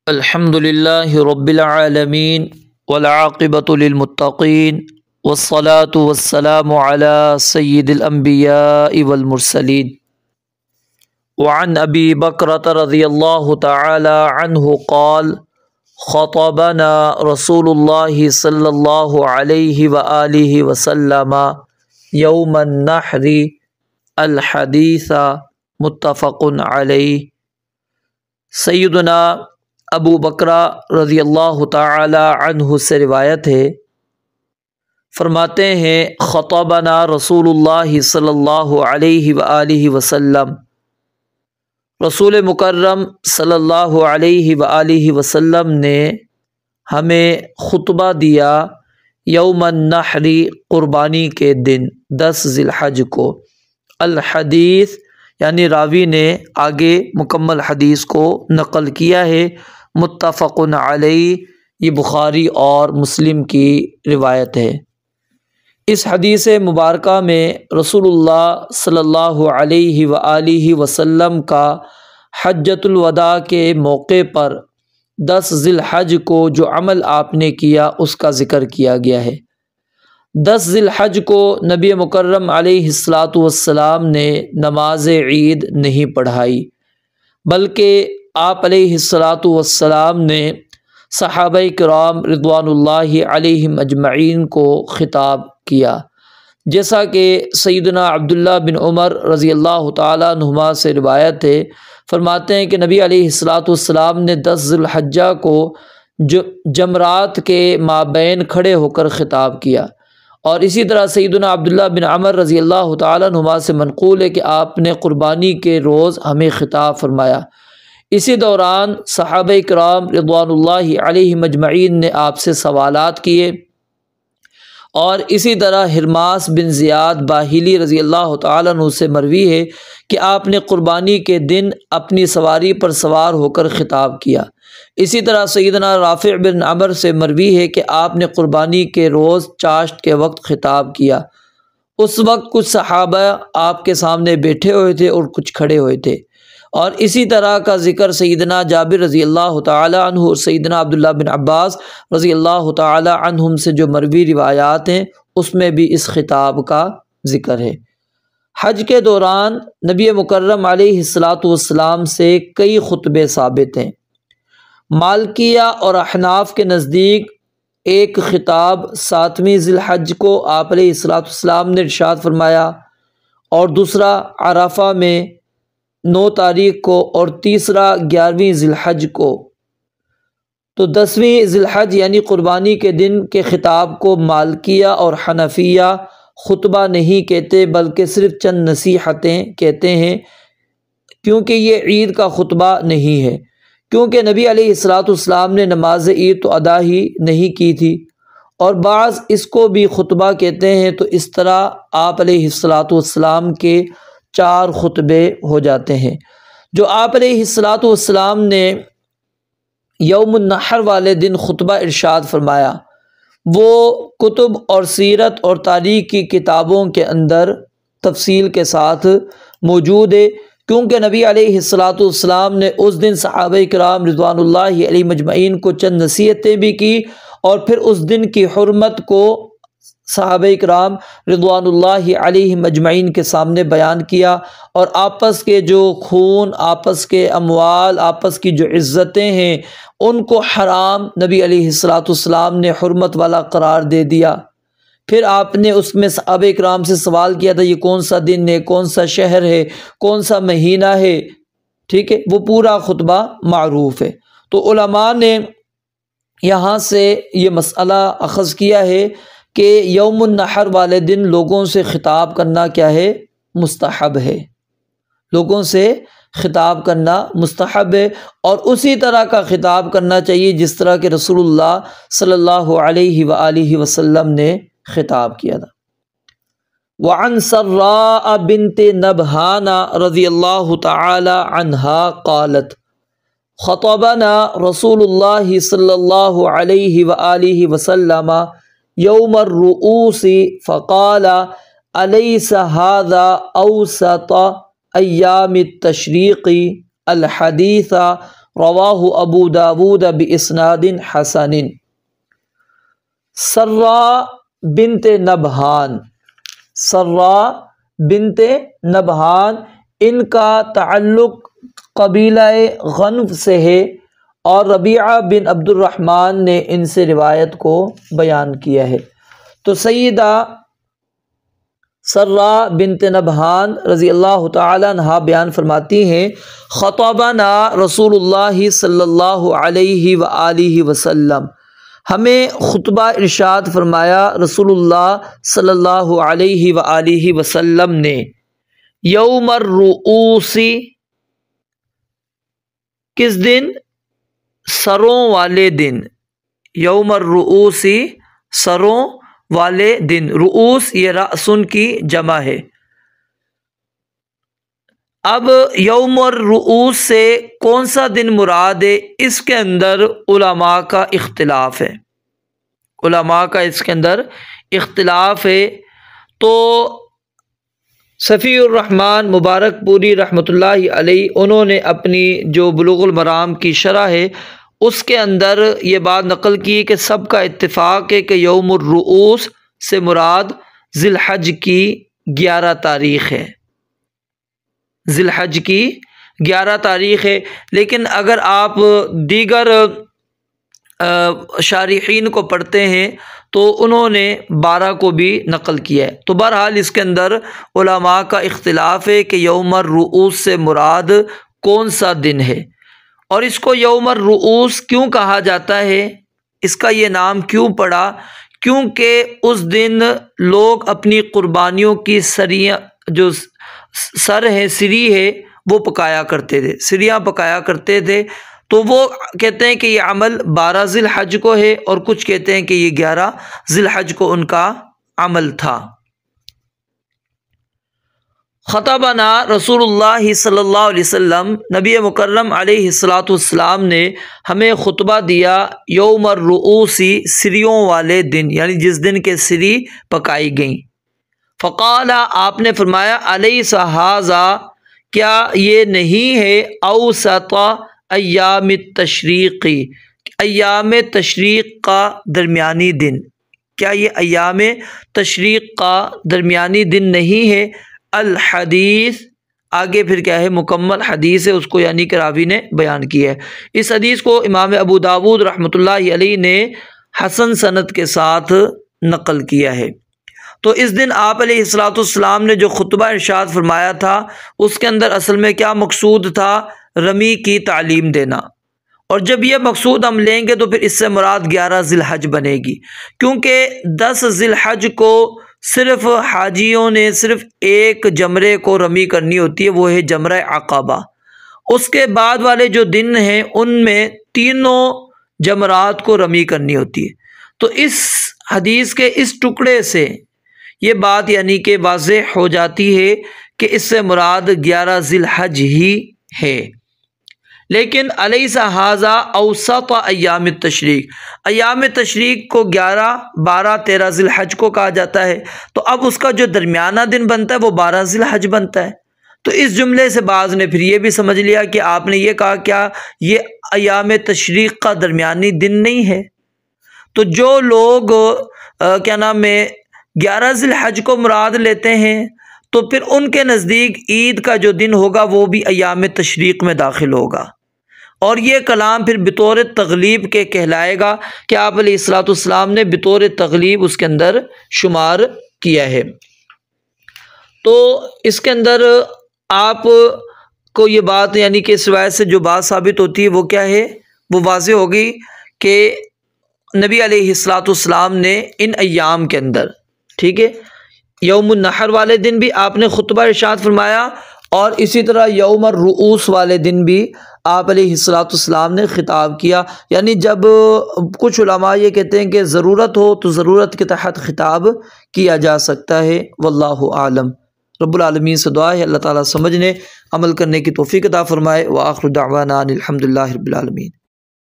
الحمد للہ رب العالمین والعاقبۃ للمتقین والصلاة والسلام علی سید الانبیاء والمرسلین وعن ابی بکرۃ رضی اللہ تعالی عنہ قال خطبنا رسول اللہ صلی اللہ علیہ وآلہ وسلم یوم النحر الحدیث متفق علیہ۔ سیدنا ابو بکرہ رضی اللہ تعالی عنہ سے روایت ہے، فرماتے ہیں خطبنا رسول اللہ صلی اللہ علیہ وآلہ وسلم، رسول مکرم صلی اللہ علیہ وآلہ وسلم نے ہمیں خطبہ دیا یوم النحر قربانی کے دن 10 ذی الحج کو۔ الحدیث یعنی راوی نے آگے مکمل حدیث کو نقل کیا ہے، متفق علیہ، یہ بخاری اور مسلم کی روایت ہے۔ اس حدیث مبارکہ میں رسول اللہ صلی اللہ علیہ وآلہ وسلم کا حجۃ الوداع کے موقع پر 10 ذی الحج کو جو عمل آپ نے کیا اس کا ذکر کیا گیا ہے۔ 10 ذی الحج کو نبی مکرم علیہ السلام نے نماز عید نہیں پڑھائی، بلکہ آپ علیہ السلام نے صحابہ کرام رضوان اللہ علیہم اجمعین کو خطاب کیا، جیسا کہ سیدنا عبداللہ بن عمر رضی اللہ تعالیٰ عنہما سے روایت ہے، فرماتے ہیں کہ نبی علیہ السلام نے 10 ذی الحجہ کو جمرات کے مابین کھڑے ہو کر خطاب کیا، اور اسی طرح سیدنا عبداللہ بن عمر رضی اللہ تعالیٰ عنہما سے منقول ہے کہ آپ نے قربانی کے روز ہمیں خطاب فرمایا۔ اسی دوران صحابہ کرام رضوان اللہ علیہم اجمعین نے آپ سے سوالات کیے، اور اسی طرح حرماس بن زیاد باہلی رضی اللہ تعالیٰ عنہ سے مروی ہے کہ آپ نے قربانی کے دن اپنی سواری پر سوار ہو کر خطاب کیا۔ اسی طرح سیدنا رافع بن عمر سے مروی ہے کہ آپ نے قربانی کے روز چاشت کے وقت خطاب کیا۔ اس وقت کچھ صحابہ آپ کے سامنے بیٹھے ہوئے تھے اور کچھ کھڑے ہوئے تھے، اور اسی طرح کا ذکر سیدنا جابر رضی اللہ تعالی عنہ اور سیدنا عبداللہ بن عباس رضی اللہ تعالی عنہم سے جو مروی روایات ہیں اس میں بھی اس خطاب کا ذکر ہے۔ حج کے دوران نبی مکرم علیہ السلام سے کئی خطبے ثابت ہیں۔ مالکیہ اور احناف کے نزدیک ایک خطاب 7ویں ذی الحج کو آپ علیہ السلام نے ارشاد فرمایا، اور دوسرا عرفہ میں 9 تاریخ کو، اور تیسرا 11ویں ذی الحج کو۔ تو 10ویں ذی الحج یعنی قربانی کے دن کے خطاب کو مالکیہ اور حنفیہ خطبہ نہیں کہتے، بلکہ صرف چند نصیحتیں کہتے ہیں، کیونکہ یہ عید کا خطبہ نہیں ہے، کیونکہ نبی علیہ السلام نے نماز عید تو ادا ہی نہیں کی تھی، اور بعض اس کو بھی خطبہ کہتے ہیں۔ تو اس طرح آپ علیہ السلام کے 4 خطبے ہو جاتے ہیں۔ جو آپ علیہ السلام نے یوم النحر والے دن خطبہ ارشاد فرمایا وہ کتب اور سیرت اور تاریخ کی کتابوں کے اندر تفصیل کے ساتھ موجود ہے، کیونکہ نبی علیہ السلام نے اس دن صحابہ کرام رضوان اللہ علیہ مجمعین کو چند نصیحتیں بھی کی، اور پھر اس دن کی حرمت کو صحابہ کرام رضوان اللہ علیہ مجمعین کے سامنے بیان کیا، اور آپس کے جو خون، آپس کے اموال، آپس کی جو عزتیں ہیں ان کو حرام نبی علیہ السلام نے حرمت والا قرار دے دیا۔ پھر آپ نے اس میں صحابہ کرام سے سوال کیا تھا یہ کون سا دن ہے، کون سا شہر ہے، کون سا مہینہ ہے، ٹھیک ہے، وہ پورا خطبہ معروف ہے۔ تو علماء نے یہاں سے یہ مسئلہ اخذ کیا ہے کہ یوم النحر والے دن لوگوں سے خطاب کرنا کیا ہے؟ مستحب ہے، لوگوں سے خطاب کرنا مستحب ہے، اور اسی طرح کا خطاب کرنا چاہیے جس طرح کہ رسول اللہ صلی اللہ علیہ وآلہ وسلم نے خطاب کیا تھا۔ وعن سراء بنت نبہان رضی اللہ تعالی عنہا قالت خطبنا رسول اللہ صلی اللہ علیہ وآلہ وسلم یوم الرؤوس فقال الیس هذا اوسط ایام التشریق الحدیث رواہ ابو داود باسناد حسن۔ سرا بنت نبہان، سرا بنت نبہان، ان کا تعلق قبیلہ غنف سے ہے، اور ربیعہ بن عبد الرحمن نے ان سے روایت کو بیان کیا ہے۔ تو سیدہ سرا بنت نبہان رضی اللہ تعالی عنہا بیان فرماتی ہیں، خطبنا رسول اللہ صلی اللہ علیہ وآلہ وسلم، ہمیں خطبہ ارشاد فرمایا رسول اللہ صلی اللہ علیہ وآلہ وسلم نے، یوم الرؤوس، کس دن؟ سروں والے دن، یوم الرؤوس، سروں والے دن، رؤوس یہ رأسن کی جمع ہے۔ اب یوم الرؤوس سے کون سا دن مراد ہے؟ اس کے اندر علماء کا اختلاف ہے، علماء کا اس کے اندر اختلاف ہے۔ تو صفی الرحمن مبارک پوری رحمۃ اللہ علیہ، انہوں نے اپنی جو بلوغ المرام کی شرح ہے اس کے اندر یہ بات نقل کی کہ سب کا اتفاق ہے کہ یوم الرؤوس سے مراد ذی الحج کی 11 تاریخ ہے، ذی الحج کی 11 تاریخ ہے۔ لیکن اگر آپ دیگر شارحین کو پڑھتے ہیں تو انہوں نے 12 کو بھی نقل کیا ہے۔ تو بہرحال اس کے اندر علماء کا اختلاف ہے کہ یوم الرؤوس سے مراد کون سا دن ہے، اور اس کو یوم الرؤوس کیوں کہا جاتا ہے، اس کا یہ نام کیوں پڑا؟ کیونکہ اس دن لوگ اپنی قربانیوں کی سریاں، جو سر ہے، سری ہے، وہ پکایا کرتے تھے، سریاں پکایا کرتے تھے۔ تو وہ کہتے ہیں کہ یہ عمل 12 ذی الحج کو ہے، اور کچھ کہتے ہیں کہ یہ 11 ذی الحج کو ان کا عمل تھا۔ خطبنا رسول اللہ صلی اللہ علیہ وسلم، نبی مکرم علیہ الصلاۃ والسلام نے ہمیں خطبہ دیا یوم الرؤوس، سریوں والے دن، یعنی جس دن کے سری پکائی گئیں۔ فقال، آپ نے فرمایا، الیس ھذا، کیا یہ نہیں ہے اوسط ایام التشریق، ایام تشریق کا درمیانی دن، کیا یہ ایام تشریق کا درمیانی دن نہیں ہے؟ الحدیث، آگے پھر کیا ہے؟ مکمل حدیث ہے، اس کو یعنی کہ راوی نے بیان کیا ہے۔ اس حدیث کو امام ابو داود رحمۃ اللہ علیہ نے حسن سند کے ساتھ نقل کیا ہے۔ تو اس دن آپ علیہ الصلوۃ والسلام نے جو خطبہ ارشاد فرمایا تھا اس کے اندر اصل میں کیا مقصود تھا؟ رمی کی تعلیم دینا، اور جب یہ مقصود ہم لیں گے تو پھر اس سے مراد 11 ذی الحج بنے گی، کیونکہ 10 ذی الحج کو صرف حاجیوں نے صرف ایک جمرے کو رمی کرنی ہوتی ہے، وہ ہے جمرہ عقبہ۔ اس کے بعد والے جو دن ہیں ان میں تینوں جمرات کو رمی کرنی ہوتی ہے۔ تو اس حدیث کے اس ٹکڑے سے یہ بات یعنی کہ واضح ہو جاتی ہے کہ اس سے مراد 11 ذی الحج ہی ہے۔ لیکن الیس ھذا اوسط ایام التشریق، ایام تشریق کو 11، 12، 13 ذی الحج کو کہا جاتا ہے، تو اب اس کا جو درمیانہ دن بنتا ہے وہ 12 ذی الحج بنتا ہے۔ تو اس جملے سے بعض نے پھر یہ بھی سمجھ لیا کہ آپ نے یہ کہا کیا یہ ایام تشریق کا درمیانی دن نہیں ہے؟ تو جو لوگ 11 ذی الحج کو مراد لیتے ہیں تو پھر ان کے نزدیک عید کا جو دن ہوگا وہ بھی ایام تشریق میں داخل ہوگا، اور یہ کلام پھر بطور تغلیب کے کہلائے گا کہ آپ علیہ الصلوۃ والسلام نے بطور تغلیب اس کے اندر شمار کیا ہے۔ تو اس کے اندر آپ کو یہ بات یعنی کہ اس روایت سے جو بات ثابت ہوتی ہے وہ کیا ہے؟ وہ واضح ہوگی کہ نبی علیہ الصلوۃ والسلام نے ان ایام کے اندر، ٹھیک ہے، یوم النحر والے دن بھی آپ نے خطبہ ارشاد فرمایا، اور اسی طرح یوم الرؤوس والے دن بھی آپ علیہ الصلوۃ والسلام نے خطاب کیا۔ یعنی جب کچھ علماء یہ کہتے ہیں کہ ضرورت ہو تو ضرورت کے تحت خطاب کیا جا سکتا ہے، واللہ اعلم۔ رب العالمین سے دعا ہے اللہ تعالیٰ سمجھنے عمل کرنے کی توفیق عطا فرمائے، وآخر دعوانا ان الحمد للہ رب العالمین۔